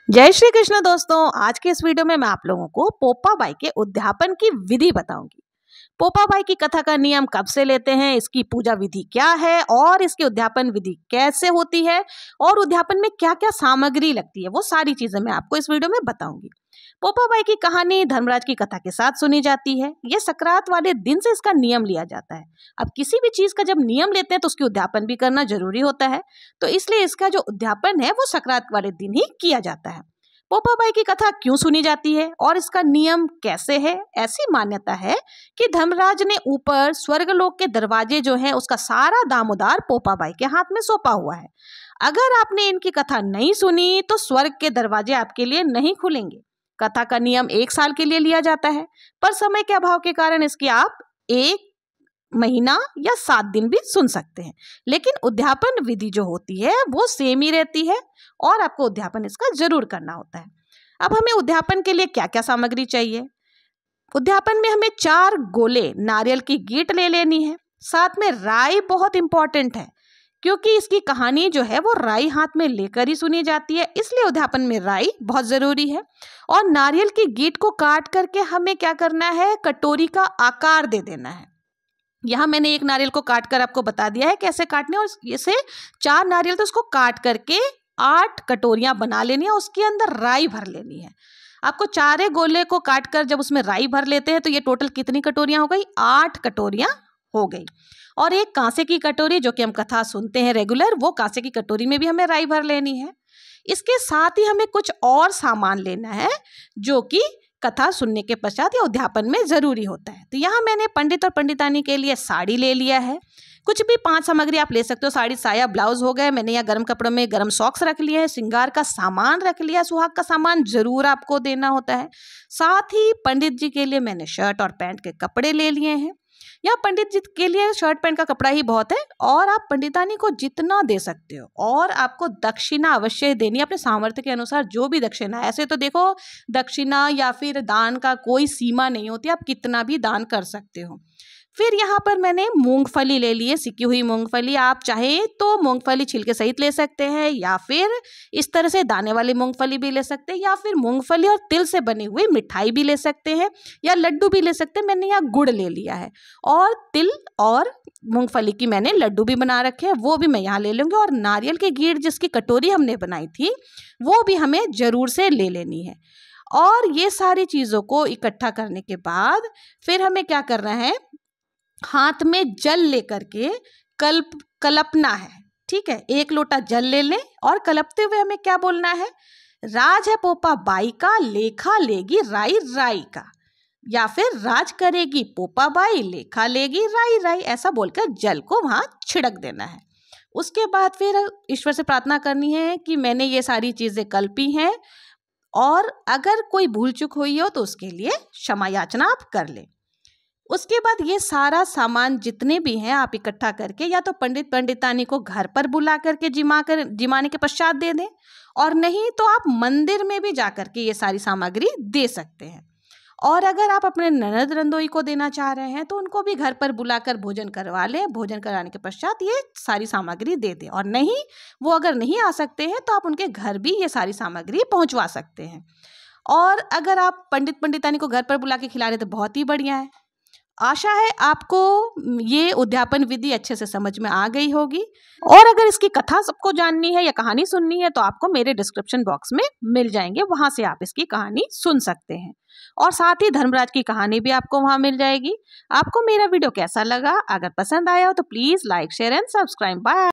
जय श्री कृष्ण दोस्तों। आज के इस वीडियो में मैं आप लोगों को पोपाबाई के उद्यापन की विधि बताऊंगी। पोपाबाई की कथा का नियम कब से लेते हैं, इसकी पूजा विधि क्या है और इसकी उद्यापन विधि कैसे होती है और उद्यापन में क्या क्या सामग्री लगती है, वो सारी चीजें मैं आपको इस वीडियो में बताऊंगी। पोपाबाई की कहानी धर्मराज की कथा के साथ सुनी जाती है। ये सकरात वाले दिन से इसका नियम लिया जाता है। अब किसी भी चीज का जब नियम लेते हैं तो उसकी उद्यापन भी करना जरूरी होता है, तो इसलिए इसका जो उद्यापन है वो सकरात वाले दिन ही किया जाता है। पोपाबाई की कथा क्यों सुनी जाती है और इसका नियम कैसे है? ऐसी मान्यता है कि धर्मराज ने ऊपर स्वर्गलोक के दरवाजे जो है उसका सारा दामोदार पोपाबाई के हाथ में सौंपा हुआ है। अगर आपने इनकी कथा नहीं सुनी तो स्वर्ग के दरवाजे आपके लिए नहीं खुलेंगे। कथा का नियम 1 साल के लिए लिया जाता है, पर समय के अभाव के कारण इसकी आप 1 महीना या 7 दिन भी सुन सकते हैं, लेकिन उद्यापन विधि जो होती है वो सेम ही रहती है और आपको उद्यापन इसका जरूर करना होता है। अब हमें उद्यापन के लिए क्या क्या सामग्री चाहिए? उद्यापन में हमें 4 गोले नारियल की गीट ले लेनी है। साथ में राई बहुत इंपॉर्टेंट है, क्योंकि इसकी कहानी जो है वो राई हाथ में लेकर ही सुनी जाती है, इसलिए उद्यापन में राई बहुत जरूरी है। और नारियल की गीट को काट करके हमें क्या करना है, कटोरी का आकार दे देना है। यहाँ मैंने एक नारियल को काट कर आपको बता दिया है कैसे काटने, और इसे 4 नारियल तो उसको काट करके 8 कटोरियां बना लेनी है, उसके अंदर राई भर लेनी है। आपको 4 गोले को काट कर जब उसमें राई भर लेते हैं तो ये टोटल कितनी कटोरियां हो गई? 8 कटोरियां हो गई। और एक कांसे की कटोरी जो कि हम कथा सुनते हैं रेगुलर, वो कांसे की कटोरी में भी हमें राई भर लेनी है। इसके साथ ही हमें कुछ और सामान लेना है जो कि कथा सुनने के पश्चात या उद्यापन में जरूरी होता है। तो यहाँ मैंने पंडित और पंडितानी के लिए साड़ी ले लिया है। कुछ भी 5 सामग्री आप ले सकते हो। साड़ी, साया, ब्लाउज हो गए। मैंने यहाँ गर्म कपड़ों में गर्म सॉक्स रख लिए हैं। श्रृंगार का सामान रख लिया। सुहाग का सामान जरूर आपको देना होता है। साथ ही पंडित जी के लिए मैंने शर्ट और पैंट के कपड़े ले लिए हैं। या पंडित जी के लिए शर्ट पैंट का कपड़ा ही बहुत है, और आप पंडितानी को जितना दे सकते हो। और आपको दक्षिणा अवश्य देनी है अपने सामर्थ्य के अनुसार, जो भी दक्षिणा है। ऐसे तो देखो, दक्षिणा या फिर दान का कोई सीमा नहीं होती, आप कितना भी दान कर सकते हो। फिर यहाँ पर मैंने मूंगफली ले ली है, सिकी हुई मूंगफली। आप चाहे तो मूंगफली छिलके सहित ले सकते हैं, या फिर इस तरह से दाने वाली मूंगफली भी ले सकते हैं, या फिर मूंगफली और तिल से बनी हुई मिठाई भी ले सकते हैं, या लड्डू भी ले सकते हैं। मैंने यहाँ गुड़ ले लिया है, और तिल और मूंगफली की मैंने लड्डू भी बना रखे हैं, वो भी मैं यहाँ ले लूँगी। और नारियल की गीट जिसकी कटोरी हमने बनाई थी वो भी हमें जरूर से ले लेनी है। और ये सारी चीज़ों को इकट्ठा करने के बाद फिर हमें क्या करना है, हाथ में जल लेकर के कलपना है। ठीक है, 1 लोटा जल ले लें और कलपते हुए हमें क्या बोलना है, राज है पोपाबाई का, लेखा लेगी राई राई का। या फिर राज करेगी पोपाबाई, लेखा लेगी राई राई, ऐसा बोलकर जल को वहां छिड़क देना है। उसके बाद फिर ईश्वर से प्रार्थना करनी है कि मैंने ये सारी चीजें कल्पी हैं, और अगर कोई भूल चूक हुई हो तो उसके लिए क्षमा याचना आप कर लें। उसके बाद ये सारा सामान जितने भी हैं आप इकट्ठा करके या तो पंडित पंडितानी को घर पर बुला करके जिमाने के पश्चात दे दें, और नहीं तो आप मंदिर में भी जा करके ये सारी सामग्री दे सकते हैं। और अगर आप अपने ननद रंदोई को देना चाह रहे हैं तो उनको भी घर पर बुलाकर भोजन करवा लें। भोजन कराने के पश्चात ये सारी सामग्री दे दें, और नहीं, वो अगर नहीं आ सकते हैं तो आप उनके घर भी ये सारी सामग्री पहुंचवा सकते हैं। और अगर आप पंडित पंडितानी को घर पर बुला के खिला रहे तो बहुत ही बढ़िया है। आशा है आपको ये उद्यापन विधि अच्छे से समझ में आ गई होगी। और अगर इसकी कथा सबको जाननी है या कहानी सुननी है तो आपको मेरे डिस्क्रिप्शन बॉक्स में मिल जाएंगे, वहां से आप इसकी कहानी सुन सकते हैं। और साथ ही धर्मराज की कहानी भी आपको वहां मिल जाएगी। आपको मेरा वीडियो कैसा लगा? अगर पसंद आया हो तो please like, share and subscribe. Bye.